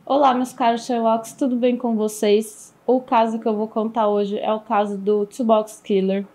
Olá, meus caros Sherlocks, tudo bem com vocês? O caso que eu vou contar hoje é o caso do Two Box Killer.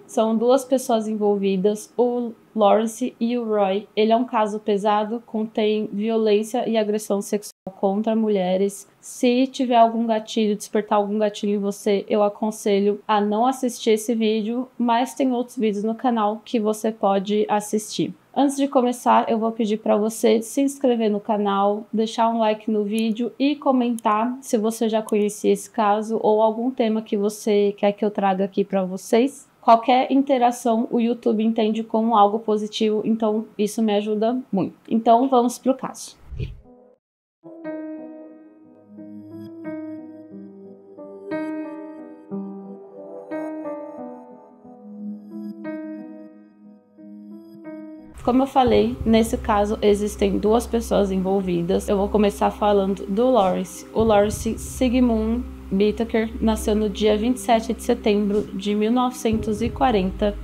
São duas pessoas envolvidas, o Lawrence e o Roy. Ele é um caso pesado, contém violência e agressão sexual contra mulheres. Se tiver algum gatilho, despertar algum gatilho em você, eu aconselho a não assistir esse vídeo, mas tem outros vídeos no canal que você pode assistir. Antes de começar, eu vou pedir para você se inscrever no canal, deixar um like no vídeo e comentar se você já conhecia esse caso ou algum tema que você quer que eu traga aqui para vocês. Qualquer interação o YouTube entende como algo positivo, então isso me ajuda muito. Então vamos para o caso. Como eu falei, nesse caso existem duas pessoas envolvidas. Eu vou começar falando do Lawrence. O Lawrence Sigmund Bittaker nasceu no dia 27 de setembro de 1940.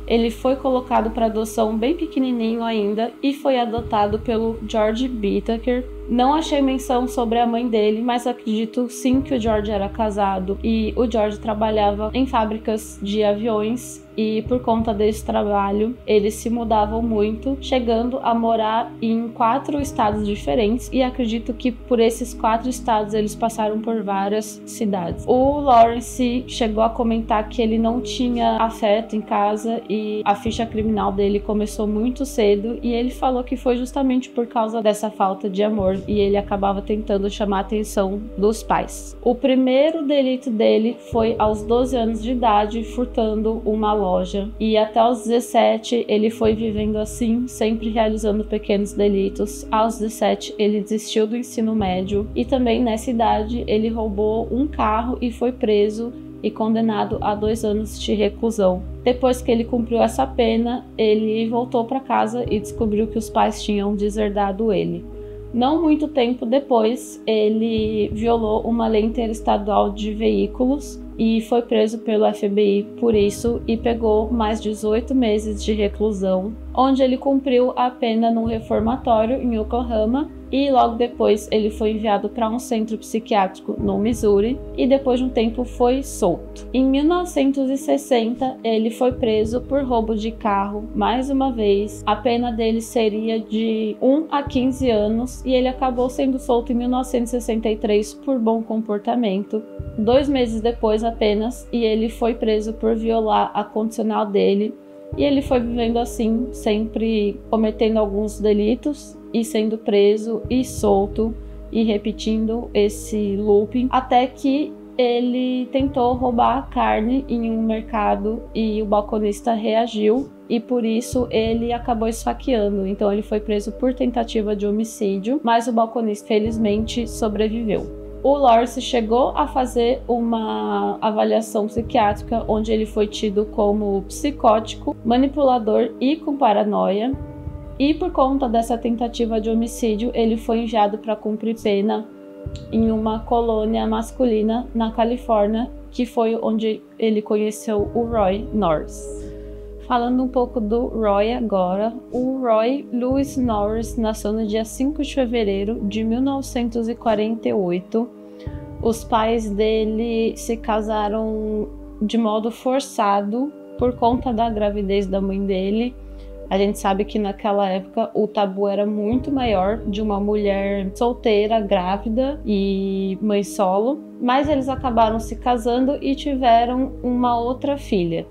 Ele foi colocado para adoção bem pequenininho ainda e foi adotado pelo George Bittaker. Não achei menção sobre a mãe dele, mas acredito sim que o George era casado e o George trabalhava em fábricas de aviões. E por conta desse trabalho, eles se mudavam muito, chegando a morar em 4 estados diferentes. E acredito que por esses 4 estados eles passaram por várias cidades. O Lawrence chegou a comentar que ele não tinha afeto em casa e a ficha criminal dele começou muito cedo. E ele falou que foi justamente por causa dessa falta de amor e ele acabava tentando chamar a atenção dos pais. O primeiro delito dele foi aos 12 anos de idade, furtando uma loja, e até os 17 ele foi vivendo assim, sempre realizando pequenos delitos. Aos 17 ele desistiu do ensino médio e também nessa idade ele roubou um carro e foi preso e condenado a 2 anos de reclusão. Depois que ele cumpriu essa pena, ele voltou para casa e descobriu que os pais tinham deserdado ele. Não muito tempo depois, ele violou uma lei interestadual de veículos e foi preso pelo FBI por isso e pegou mais 18 meses de reclusão, onde ele cumpriu a pena num reformatório em Oklahoma e logo depois ele foi enviado para um centro psiquiátrico no Missouri e depois de um tempo foi solto. Em 1960 ele foi preso por roubo de carro mais uma vez. A pena dele seria de 1 a 15 anos e ele acabou sendo solto em 1963 por bom comportamento. 2 meses depois apenas, e ele foi preso por violar a condicional dele. E ele foi vivendo assim, sempre cometendo alguns delitos e sendo preso e solto e repetindo esse looping, até que ele tentou roubar carne em um mercado e o balconista reagiu e por isso ele acabou esfaqueando. Então ele foi preso por tentativa de homicídio, mas o balconista felizmente sobreviveu. O Lawrence chegou a fazer uma avaliação psiquiátrica onde ele foi tido como psicótico, manipulador e com paranoia. E por conta dessa tentativa de homicídio, ele foi enviado para cumprir pena em uma colônia masculina na Califórnia, que foi onde ele conheceu o Roy Norris. Falando um pouco do Roy agora, o Roy Louis Norris nasceu no dia 5 de fevereiro de 1948. Os pais dele se casaram de modo forçado por conta da gravidez da mãe dele. A gente sabe que naquela época o tabu era muito maior de uma mulher solteira, grávida e mãe solo, mas eles acabaram se casando e tiveram uma outra filha.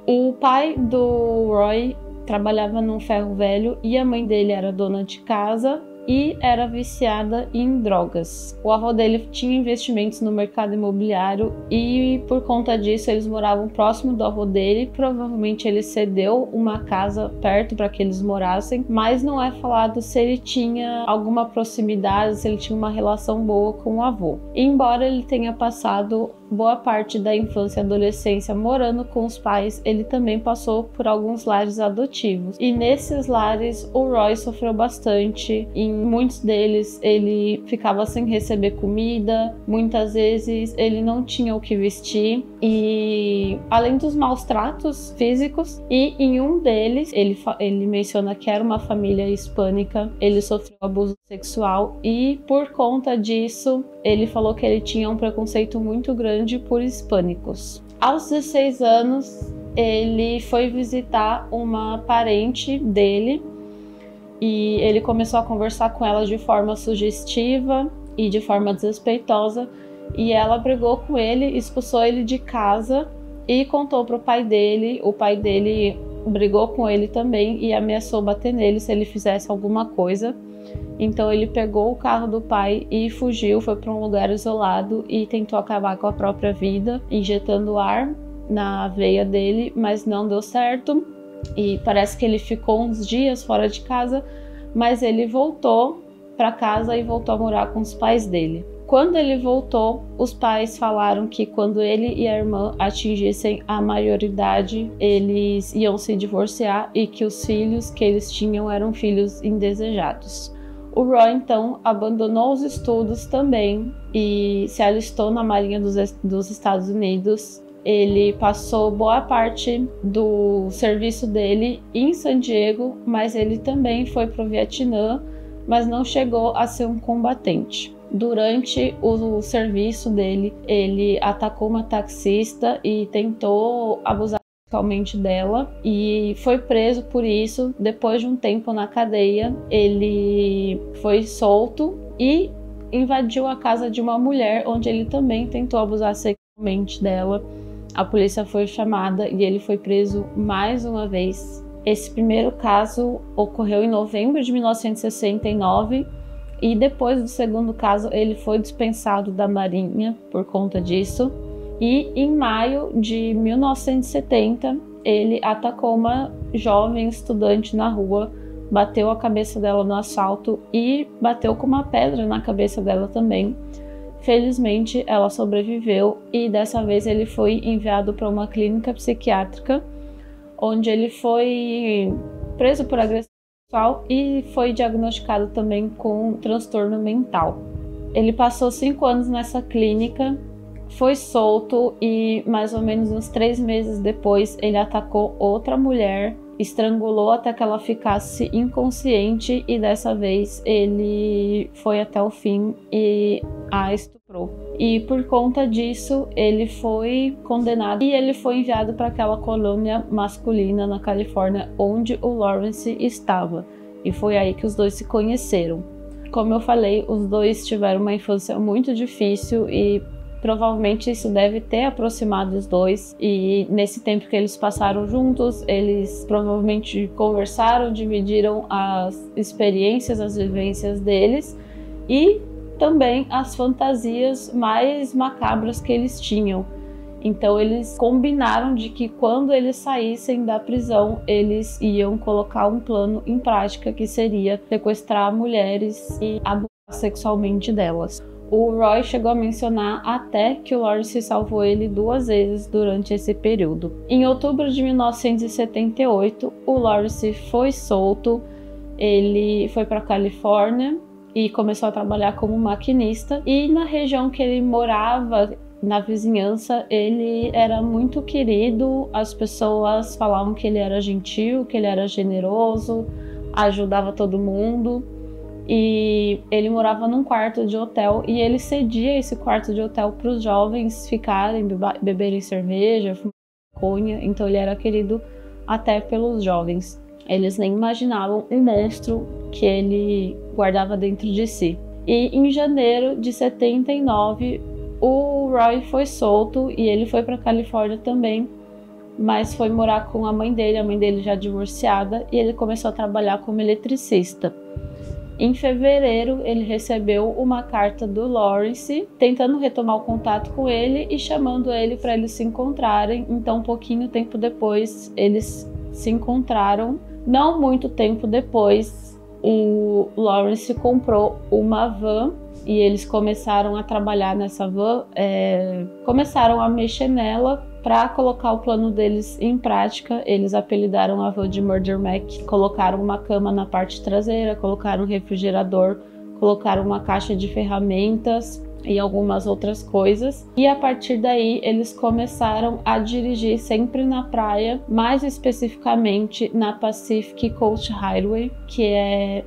O pai do Roy trabalhava num ferro velho e a mãe dele era dona de casa e era viciada em drogas. O avô dele tinha investimentos no mercado imobiliário e por conta disso eles moravam próximo do avô dele. Provavelmente ele cedeu uma casa perto para que eles morassem, mas não é falado se ele tinha alguma proximidade, se ele tinha uma relação boa com o avô. E embora ele tenha passado boa parte da infância e adolescência morando com os pais, ele também passou por alguns lares adotivos. E nesses lares, o Roy sofreu bastante. Em muitos deles, ele ficava sem receber comida, muitas vezes ele não tinha o que vestir. E além dos maus tratos físicos, e em um deles, ele menciona que era uma família hispânica, ele sofreu abuso sexual e por conta disso, ele falou que ele tinha um preconceito muito grande por hispânicos. Aos 16 anos, ele foi visitar uma parente dele e ele começou a conversar com ela de forma sugestiva e de forma desrespeitosa, e ela brigou com ele, expulsou ele de casa e contou para o pai dele. O pai dele brigou com ele também e ameaçou bater nele se ele fizesse alguma coisa. Então ele pegou o carro do pai e fugiu, foi para um lugar isolado e tentou acabar com a própria vida, injetando ar na veia dele, mas não deu certo. E parece que ele ficou uns dias fora de casa, mas ele voltou para casa e voltou a morar com os pais dele. Quando ele voltou, os pais falaram que quando ele e a irmã atingissem a maioridade, eles iam se divorciar e que os filhos que eles tinham eram filhos indesejados. O Roy, então, abandonou os estudos também e se alistou na Marinha dos Estados Unidos. Ele passou boa parte do serviço dele em San Diego, mas ele também foi para o Vietnã, mas não chegou a ser um combatente. Durante o serviço dele, ele atacou uma taxista e tentou abusar sexualmente dela e foi preso por isso. Depois de um tempo na cadeia, ele foi solto e invadiu a casa de uma mulher onde ele também tentou abusar sexualmente dela. A polícia foi chamada e ele foi preso mais uma vez. Esse primeiro caso ocorreu em novembro de 1969 e depois do segundo caso ele foi dispensado da Marinha por conta disso. E em maio de 1970 ele atacou uma jovem estudante na rua, bateu a cabeça dela no asfalto e bateu com uma pedra na cabeça dela também. Felizmente ela sobreviveu e dessa vez ele foi enviado para uma clínica psiquiátrica, onde ele foi preso por agressão sexual e foi diagnosticado também com transtorno mental. Ele passou 5 anos nessa clínica, foi solto e mais ou menos uns 3 meses depois ele atacou outra mulher, estrangulou até que ela ficasse inconsciente e dessa vez ele foi até o fim e a estuprou. E por conta disso ele foi condenado e ele foi enviado para aquela colônia masculina na Califórnia onde o Lawrence estava. E foi aí que os dois se conheceram. Como eu falei, os dois tiveram uma infância muito difícil e provavelmente isso deve ter aproximado os dois, e nesse tempo que eles passaram juntos, eles provavelmente conversaram, dividiram as experiências, as vivências deles e também as fantasias mais macabras que eles tinham. Então eles combinaram de que quando eles saíssem da prisão, eles iam colocar um plano em prática que seria sequestrar mulheres e abusar sexualmente delas. O Roy chegou a mencionar até que o Lawrence salvou ele 2 vezes durante esse período. Em outubro de 1978, o Lawrence foi solto, ele foi para a Califórnia e começou a trabalhar como maquinista, e na região que ele morava, na vizinhança, ele era muito querido, as pessoas falavam que ele era gentil, que ele era generoso, ajudava todo mundo. E ele morava num quarto de hotel e ele cedia esse quarto de hotel para os jovens ficarem, beberem cerveja, fumar maconha. Então ele era querido até pelos jovens. Eles nem imaginavam o monstro que ele guardava dentro de si. E em janeiro de 79, o Roy foi solto e ele foi para a Califórnia também, mas foi morar com a mãe dele já divorciada, e ele começou a trabalhar como eletricista. Em fevereiro, ele recebeu uma carta do Lawrence tentando retomar o contato com ele e chamando ele para eles se encontrarem. Então, pouquinho tempo depois, eles se encontraram. Não muito tempo depois, o Lawrence comprou uma van e eles começaram a trabalhar nessa van, começaram a mexer nela para colocar o plano deles em prática. Eles apelidaram a van de Murder Mac, colocaram uma cama na parte traseira, colocaram um refrigerador, colocaram uma caixa de ferramentas e algumas outras coisas. E a partir daí eles começaram a dirigir sempre na praia, mais especificamente na Pacific Coast Highway, que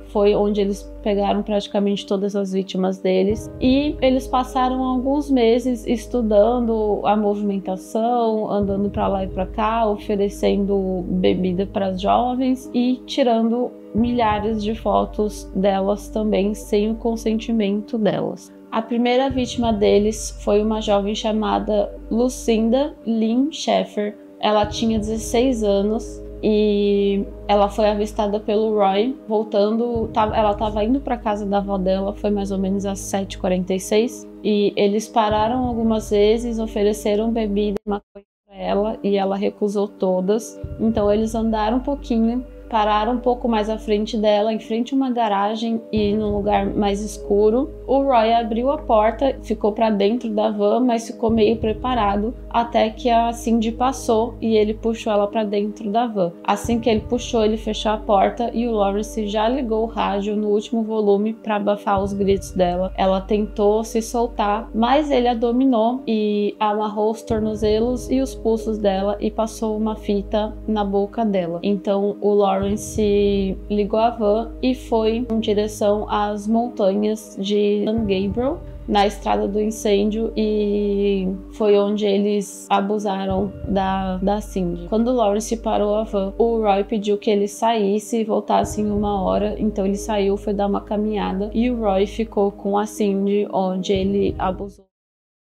foi onde eles pegaram praticamente todas as vítimas deles. E eles passaram alguns meses estudando a movimentação, andando para lá e para cá, oferecendo bebida para as jovens e tirando milhares de fotos delas também sem o consentimento delas. A primeira vítima deles foi uma jovem chamada Lucinda Lynn Sheffer. Ela tinha 16 anos e ela foi avistada pelo Roy voltando. Ela estava indo para casa da avó dela, foi mais ou menos às 7h46, e eles pararam algumas vezes, ofereceram bebida e maconha para ela e ela recusou todas. Então eles andaram um pouquinho, pararam um pouco mais à frente dela, em frente a uma garagem e num lugar mais escuro. O Roy abriu a porta, ficou para dentro da van, mas ficou meio preparado até que a Cindy passou e ele puxou ela para dentro da van. Assim que ele puxou, ele fechou a porta e o Lawrence já ligou o rádio no último volume para abafar os gritos dela. Ela tentou se soltar, mas ele a dominou e amarrou os tornozelos e os pulsos dela e passou uma fita na boca dela. Então o Lawrence ligou a van e foi em direção às montanhas de San Gabriel, na estrada do incêndio, e foi onde eles abusaram da Cindy. Quando o Lawrence parou a van, o Roy pediu que ele saísse e voltasse em 1 hora, então ele saiu, foi dar uma caminhada e o Roy ficou com a Cindy, onde ele abusou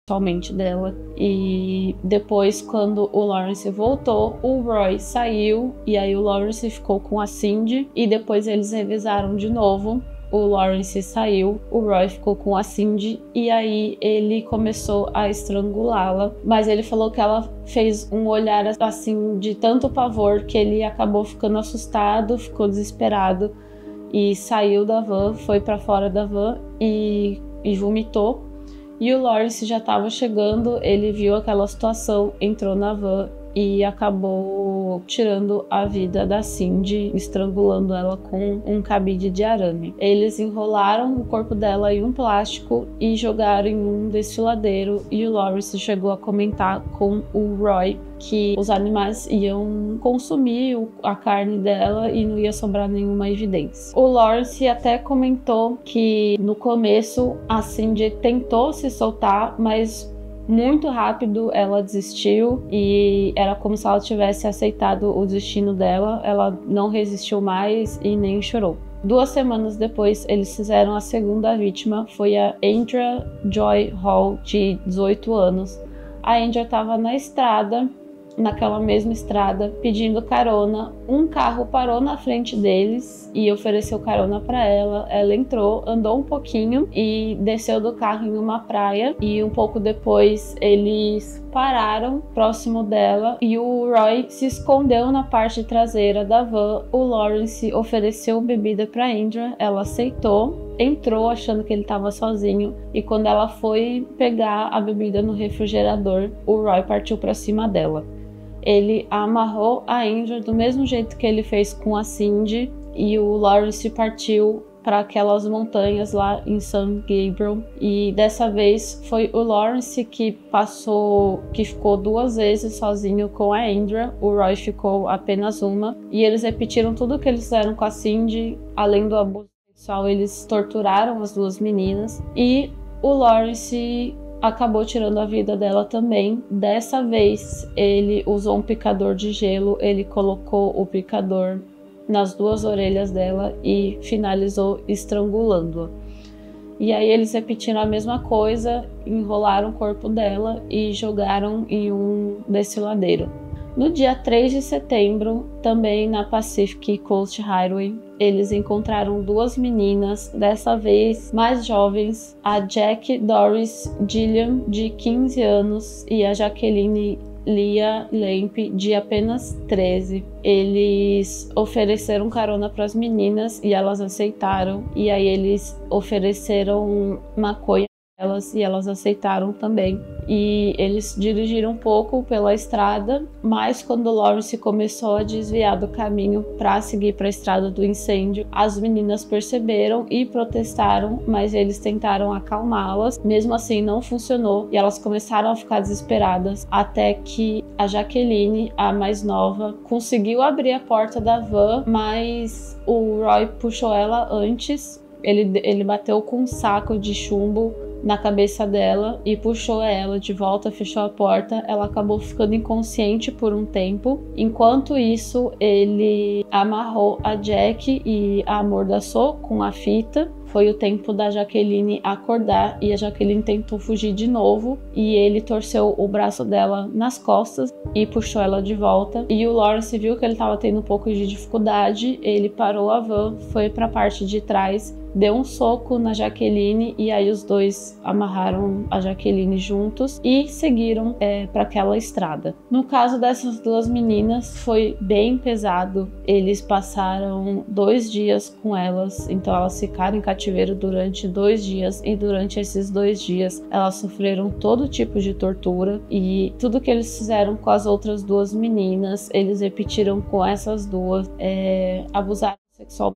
somente dela. E depois, quando o Lawrence voltou, o Roy saiu e aí o Lawrence ficou com a Cindy e depois eles revisaram de novo. O Lawrence saiu, o Roy ficou com a Cindy e aí ele começou a estrangulá-la, mas ele falou que ela fez um olhar assim de tanto pavor que ele acabou ficando assustado, ficou desesperado e saiu da van, foi para fora da van e vomitou. E o Lawrence já estava chegando, ele viu aquela situação, entrou na van e acabou tirando a vida da Cindy, estrangulando ela com um cabide de arame. Eles enrolaram o corpo dela em um plástico e jogaram em um desfiladeiro, e o Lawrence chegou a comentar com o Roy que os animais iam consumir a carne dela e não ia sobrar nenhuma evidência. O Lawrence até comentou que no começo a Cindy tentou se soltar, mas muito rápido ela desistiu e era como se ela tivesse aceitado o destino dela. Ela não resistiu mais e nem chorou. 2 semanas depois, eles fizeram a segunda vítima, foi a Andrea Joy Hall, de 18 anos. A Andrea estava na estrada, naquela mesma estrada, pedindo carona. Um carro parou na frente deles e ofereceu carona para ela. Ela entrou, andou um pouquinho e desceu do carro em uma praia, e um pouco depois eles pararam próximo dela e o Roy se escondeu na parte traseira da van. O Lawrence ofereceu bebida para Andrea, ela aceitou, entrou achando que ele estava sozinho, e quando ela foi pegar a bebida no refrigerador, o Roy partiu para cima dela. Ele amarrou a Andrea do mesmo jeito que ele fez com a Cindy, e o Lawrence partiu para aquelas montanhas lá em San Gabriel. E dessa vez foi o Lawrence que ficou 2 vezes sozinho com a Andrea. O Roy ficou apenas uma, e eles repetiram tudo o que eles fizeram com a Cindy. Além do abuso sexual, eles torturaram as 2 meninas, e o Lawrence acabou tirando a vida dela também. Dessa vez ele usou um picador de gelo, ele colocou o picador nas 2 orelhas dela e finalizou estrangulando-a. E aí eles repetiram a mesma coisa, enrolaram o corpo dela e jogaram em um desfiladeiro. No dia 3 de setembro, também na Pacific Coast Highway, eles encontraram 2 meninas, dessa vez mais jovens, a Jack Doris Gilliam, de 15 anos, e a Jacqueline Lia Lamp, de apenas 13. Eles ofereceram carona para as meninas e elas aceitaram. E aí eles ofereceram maconha para elas e elas aceitaram também. E eles dirigiram um pouco pela estrada, mas quando Lawrence começou a desviar do caminho para seguir para a estrada do incêndio, as meninas perceberam e protestaram, mas eles tentaram acalmá-las. Mesmo assim, não funcionou e elas começaram a ficar desesperadas, até que a Jacqueline, a mais nova, conseguiu abrir a porta da van, mas o Roy puxou ela antes. Ele bateu com um saco de chumbo na cabeça dela e puxou ela de volta, fechou a porta. Ela acabou ficando inconsciente por um tempo. Enquanto isso, ele amarrou a Jack e a amordaçou com a fita. Foi o tempo da Jacqueline acordar e a Jacqueline tentou fugir de novo e ele torceu o braço dela nas costas e puxou ela de volta. E o Lawrence viu que ele estava tendo um pouco de dificuldade, ele parou a van, foi para a parte de trás, deu um soco na Jacqueline e aí os dois amarraram a Jacqueline juntos e seguiram para aquela estrada. No caso dessas duas meninas foi bem pesado. Eles passaram 2 dias com elas, então elas ficaram em cativeiro durante 2 dias e durante esses 2 dias elas sofreram todo tipo de tortura e tudo que eles fizeram com as outras duas meninas, eles repetiram com essas duas, abusaram sexualmente,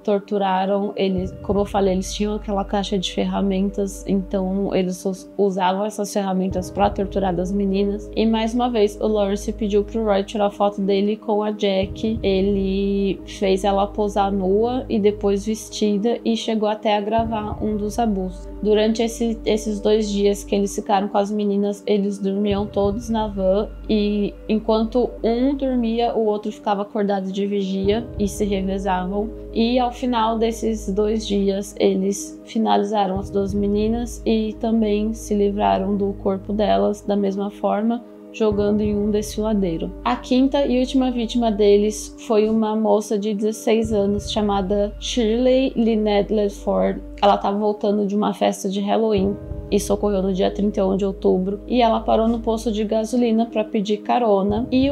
torturaram. Eles, como eu falei, eles tinham aquela caixa de ferramentas, então eles usavam essas ferramentas para torturar as meninas. E mais uma vez o Lawrence pediu pro Roy tirar foto dele com a Jack. Ele fez ela posar nua e depois vestida e chegou até a gravar um dos abusos. Durante esses 2 dias que eles ficaram com as meninas, eles dormiam todos na van e enquanto um dormia, o outro ficava acordado de vigia e se revezavam. E ao final desses 2 dias, eles finalizaram as 2 meninas e também se livraram do corpo delas da mesma forma, jogando em um desfiladeiro. A quinta e última vítima deles foi uma moça de 16 anos chamada Shirley Lynette Ledford. Ela estava voltando de uma festa de Halloween. Isso ocorreu no dia 31 de outubro. E ela parou no posto de gasolina para pedir carona. E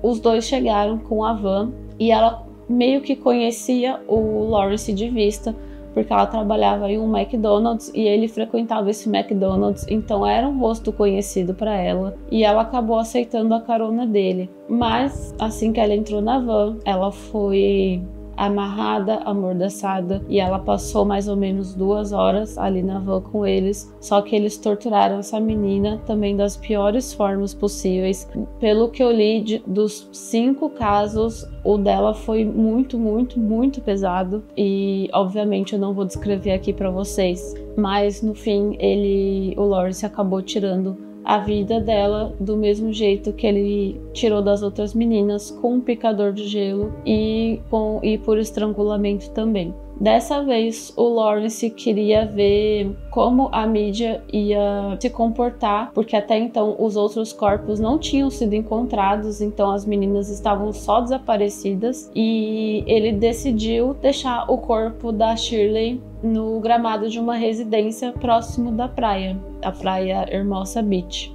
os dois chegaram com a van. E ela meio que conhecia o Lawrence de vista, porque ela trabalhava em um McDonald's e ele frequentava esse McDonald's, então era um rosto conhecido para ela e ela acabou aceitando a carona dele. Mas assim que ela entrou na van, ela foi amarrada, amordaçada e ela passou mais ou menos 2 horas ali na van com eles, só que eles torturaram essa menina também das piores formas possíveis. Pelo que eu li, dos 5 casos, o dela foi muito, muito, muito pesado e obviamente eu não vou descrever aqui para vocês, mas no fim o Lawrence acabou tirando a vida dela do mesmo jeito que ele tirou das outras meninas, com um picador de gelo e por estrangulamento também. Dessa vez, o Lawrence queria ver como a mídia ia se comportar, porque até então os outros corpos não tinham sido encontrados, então as meninas estavam só desaparecidas, e ele decidiu deixar o corpo da Shirley no gramado de uma residência próximo da praia, a praia Hermosa Beach.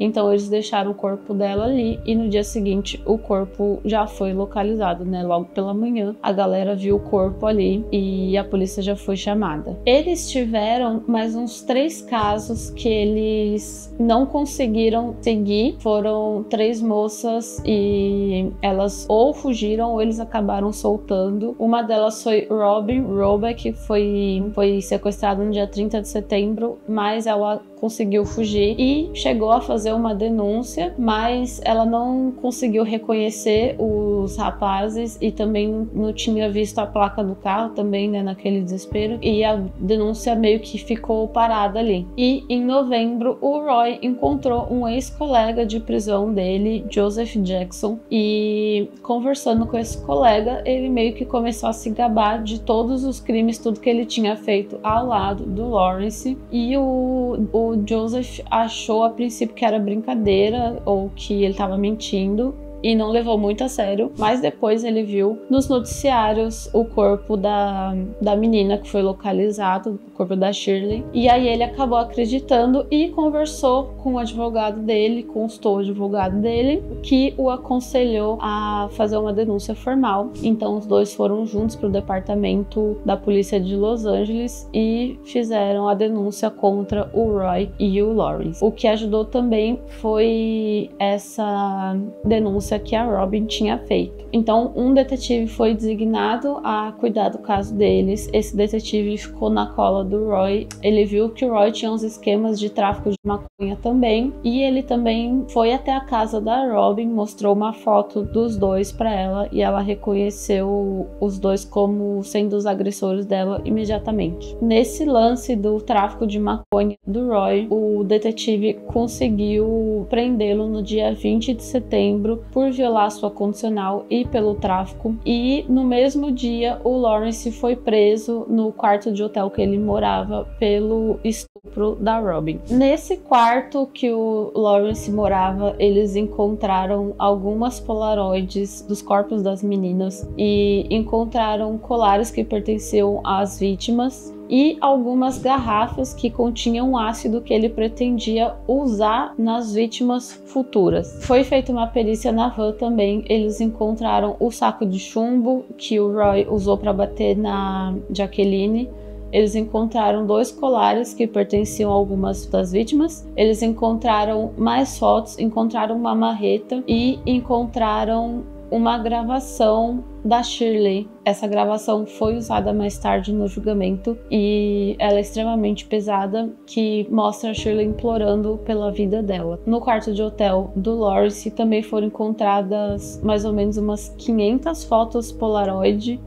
Então eles deixaram o corpo dela ali e no dia seguinte o corpo já foi localizado, né? Logo pela manhã a galera viu o corpo ali e a polícia já foi chamada. Eles tiveram mais uns 3 casos que eles não conseguiram seguir. Foram 3 moças e elas ou fugiram ou eles acabaram soltando. Uma delas foi Robin Roebuck, que foi sequestrada no dia 30 de setembro, mas ela conseguiu fugir e chegou a fazer uma denúncia, mas ela não conseguiu reconhecer os rapazes e também não tinha visto a placa do carro também, né, naquele desespero, e a denúncia meio que ficou parada ali. E em novembro o Roy encontrou um ex-colega de prisão dele, Joseph Jackson, e conversando com esse colega, ele meio que começou a se gabar de todos os crimes, tudo que ele tinha feito ao lado do Lawrence, e o Joseph achou a princípio que era brincadeira ou que ele estava mentindo, e não levou muito a sério, mas depois ele viu nos noticiários o corpo da menina que foi localizado, o corpo da Shirley, e aí ele acabou acreditando e conversou com o advogado dele, constou o advogado dele, que o aconselhou a fazer uma denúncia formal. Então os dois foram juntos para o departamento da polícia de Los Angeles e fizeram a denúncia contra o Roy e o Lawrence. O que ajudou também foi essa denúncia que a Robin tinha feito. Então um detetive foi designado a cuidar do caso deles. Esse detetive ficou na cola do Roy. Ele viu que o Roy tinha uns esquemas de tráfico de maconha também, e ele também foi até a casa da Robin, mostrou uma foto dos dois para ela e ela reconheceu os dois como sendo os agressores dela imediatamente. Nesse lance do tráfico de maconha do Roy, o detetive conseguiu prendê-lo no dia 20 de setembro por violar sua condicional e pelo tráfico, e no mesmo dia o Lawrence foi preso no quarto de hotel que ele morava pelo estupro da Robin. Nesse quarto que o Lawrence morava, eles encontraram algumas polaroids dos corpos das meninas e encontraram colares que pertenciam às vítimas e algumas garrafas que continham ácido que ele pretendia usar nas vítimas futuras. Foi feita uma perícia na van também. Eles encontraram o saco de chumbo que o Roy usou para bater na Jacqueline. Eles encontraram 2 colares que pertenciam a algumas das vítimas. Eles encontraram mais fotos, encontraram uma marreta e encontraram uma gravação da Shirley. Essa gravação foi usada mais tarde no julgamento e ela é extremamente pesada, que mostra a Shirley implorando pela vida dela. No quarto de hotel do Lawrence também foram encontradas mais ou menos umas 500 fotos Polaroid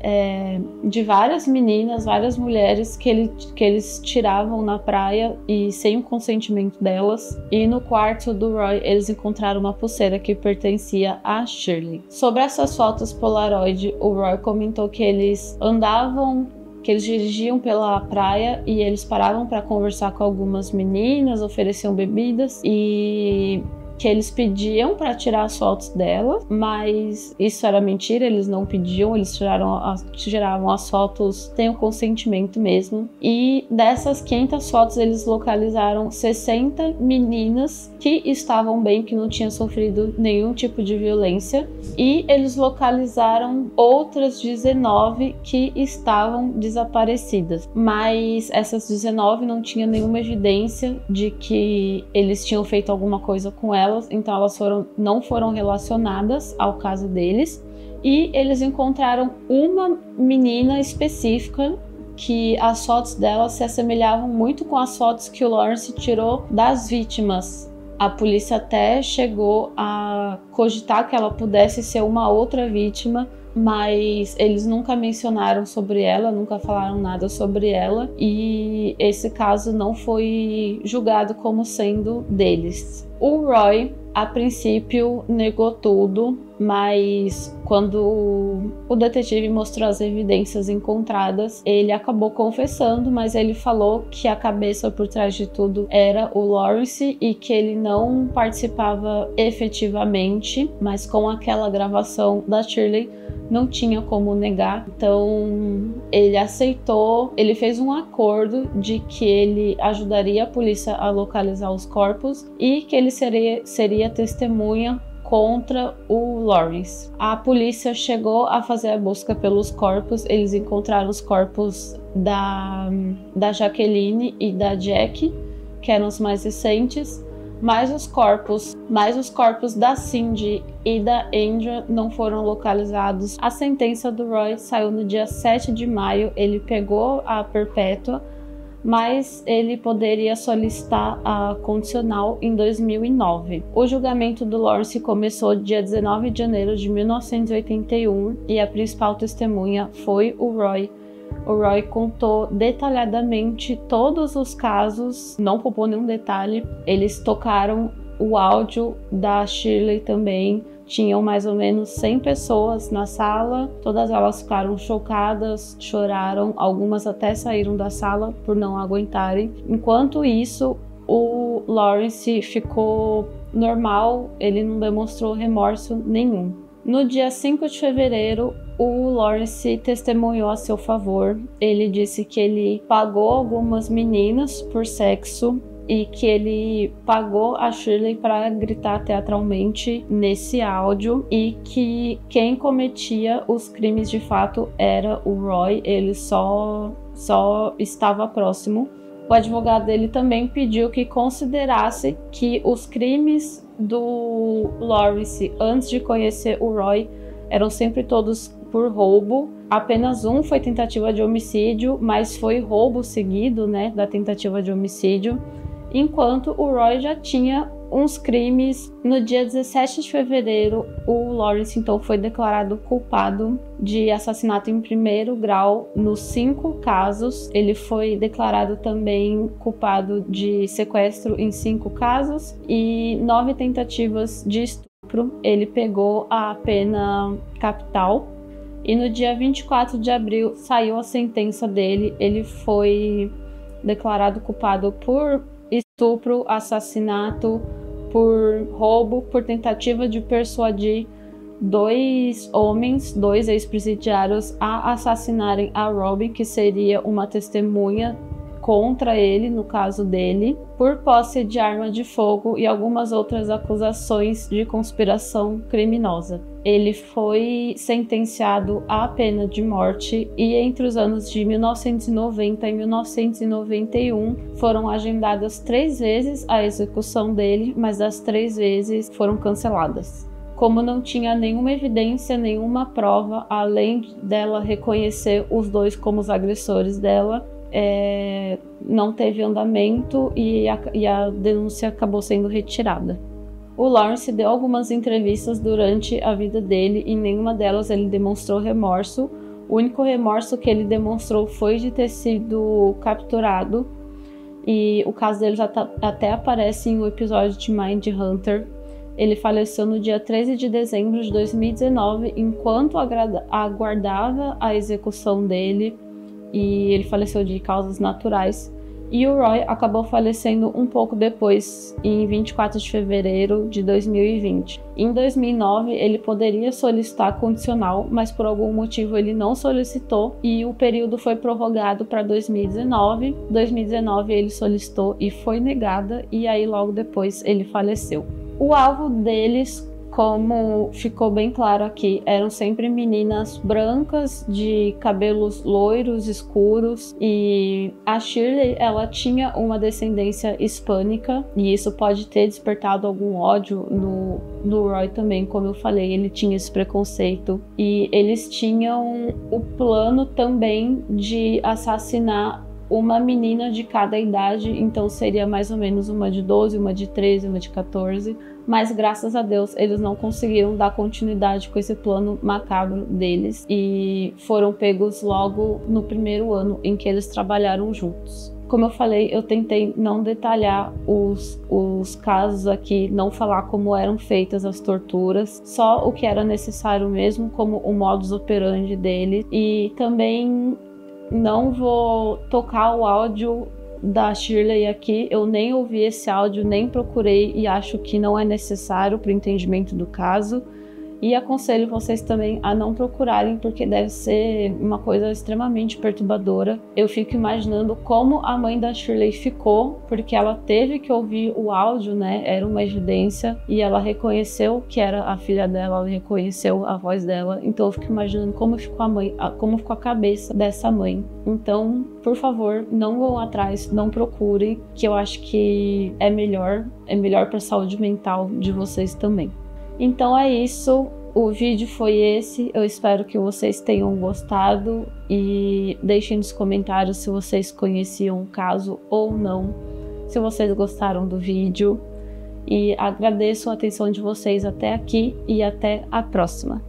de várias meninas, várias mulheres que eles tiravam na praia e sem o consentimento delas. E no quarto do Roy eles encontraram uma pulseira que pertencia a Shirley. Sobre essas fotos Polaroid, o Roy comentou que eles dirigiam pela praia e eles paravam para conversar com algumas meninas, ofereciam bebidas e que eles pediam para tirar as fotos delas, mas isso era mentira, eles não pediam, eles tiravam as fotos sem o consentimento mesmo. E dessas 500 fotos eles localizaram 60 meninas que estavam bem, que não tinham sofrido nenhum tipo de violência, e eles localizaram outras 19 que estavam desaparecidas, mas essas 19 não tinham nenhuma evidência de que eles tinham feito alguma coisa com elas, então elas não foram relacionadas ao caso deles. E eles encontraram uma menina específica que as fotos dela se assemelhavam muito com as fotos que o Lawrence tirou das vítimas. A polícia até chegou a cogitar que ela pudesse ser uma outra vítima, mas eles nunca mencionaram sobre ela, nunca falaram nada sobre ela, e esse caso não foi julgado como sendo deles. O Roy, a princípio, negou tudo, mas quando o detetive mostrou as evidências encontradas, ele acabou confessando, mas ele falou que a cabeça por trás de tudo era o Lawrence e que ele não participava efetivamente, mas com aquela gravação da Shirley não tinha como negar. Então ele aceitou, ele fez um acordo de que ele ajudaria a polícia a localizar os corpos e que ele seria testemunha contra o Lawrence. A polícia chegou a fazer a busca pelos corpos. Eles encontraram os corpos da Jacqueline e da Jack, que eram os mais recentes, mas os corpos da Cindy e da Andrea não foram localizados. A sentença do Roy saiu no dia 7 de maio, ele pegou a perpétua, mas ele poderia solicitar a condicional em 2009. O julgamento do Lawrence começou dia 19 de janeiro de 1981 e a principal testemunha foi o Roy. O Roy contou detalhadamente todos os casos, não poupou nenhum detalhe. Eles tocaram o áudio da Shirley também. Tinham mais ou menos 100 pessoas na sala, todas elas ficaram chocadas, choraram, algumas até saíram da sala por não aguentarem. Enquanto isso, o Lawrence ficou normal, ele não demonstrou remorso nenhum. No dia 5 de fevereiro, o Lawrence testemunhou a seu favor. Ele disse que ele pagou algumas meninas por sexo e que ele pagou a Shirley para gritar teatralmente nesse áudio, e que quem cometia os crimes de fato era o Roy, ele só estava próximo. O advogado dele também pediu que considerasse que os crimes do Lawrence antes de conhecer o Roy eram sempre todos por roubo. Apenas um foi tentativa de homicídio, mas foi roubo seguido, né, da tentativa de homicídio. Enquanto o Roy já tinha uns crimes. No dia 17 de fevereiro, o Lawrence então foi declarado culpado de assassinato em primeiro grau nos 5 casos. Ele foi declarado também culpado de sequestro em 5 casos e 9 tentativas de estupro. Ele pegou a pena capital. E no dia 24 de abril saiu a sentença dele. Ele foi declarado culpado por estupro, assassinato, por roubo, por tentativa de persuadir 2 homens, 2 ex-presidiários, a assassinarem a Robin, que seria uma testemunha contra ele, no caso dele, por posse de arma de fogo e algumas outras acusações de conspiração criminosa. Ele foi sentenciado à pena de morte e entre os anos de 1990 e 1991 foram agendadas 3 vezes a execução dele, mas as 3 vezes foram canceladas. Como não tinha nenhuma evidência, nenhuma prova, além dela reconhecer os 2 como os agressores dela, não teve andamento e a denúncia acabou sendo retirada. O Lawrence deu algumas entrevistas durante a vida dele e em nenhuma delas ele demonstrou remorso. O único remorso que ele demonstrou foi de ter sido capturado, e o caso dele já até aparece em um episódio de Mindhunter. Ele faleceu no dia 13 de dezembro de 2019 enquanto aguardava a execução dele, e ele faleceu de causas naturais. E o Roy acabou falecendo um pouco depois, em 24 de fevereiro de 2020. Em 2009, ele poderia solicitar condicional, mas por algum motivo ele não solicitou e o período foi prorrogado para 2019. 2019 ele solicitou e foi negada, e aí logo depois ele faleceu. O alvo deles, como ficou bem claro aqui, eram sempre meninas brancas de cabelos loiros escuros, e a Shirley, ela tinha uma descendência hispânica e isso pode ter despertado algum ódio no Roy também. Como eu falei, ele tinha esse preconceito e eles tinham o plano também de assassinar uma menina de cada idade, então seria mais ou menos uma de 12, uma de 13, uma de 14, mas graças a Deus eles não conseguiram dar continuidade com esse plano macabro deles e foram pegos logo no primeiro ano em que eles trabalharam juntos. Como eu falei, eu tentei não detalhar os casos aqui, não falar como eram feitas as torturas, só o que era necessário mesmo, como o modus operandi dele, e também não vou tocar o áudio da Shirley aqui. Eu nem ouvi esse áudio, nem procurei e acho que não é necessário para o entendimento do caso. E aconselho vocês também a não procurarem, porque deve ser uma coisa extremamente perturbadora. Eu fico imaginando como a mãe da Shirley ficou, porque ela teve que ouvir o áudio, né? Era uma evidência e ela reconheceu que era a filha dela, ela reconheceu a voz dela. Então eu fico imaginando como ficou a mãe, como ficou a cabeça dessa mãe. Então, por favor, não vão atrás, não procurem, que eu acho que é melhor para a saúde mental de vocês também. Então é isso, o vídeo foi esse, eu espero que vocês tenham gostado e deixem nos comentários se vocês conheciam o caso ou não, se vocês gostaram do vídeo, e agradeço a atenção de vocês até aqui e até a próxima.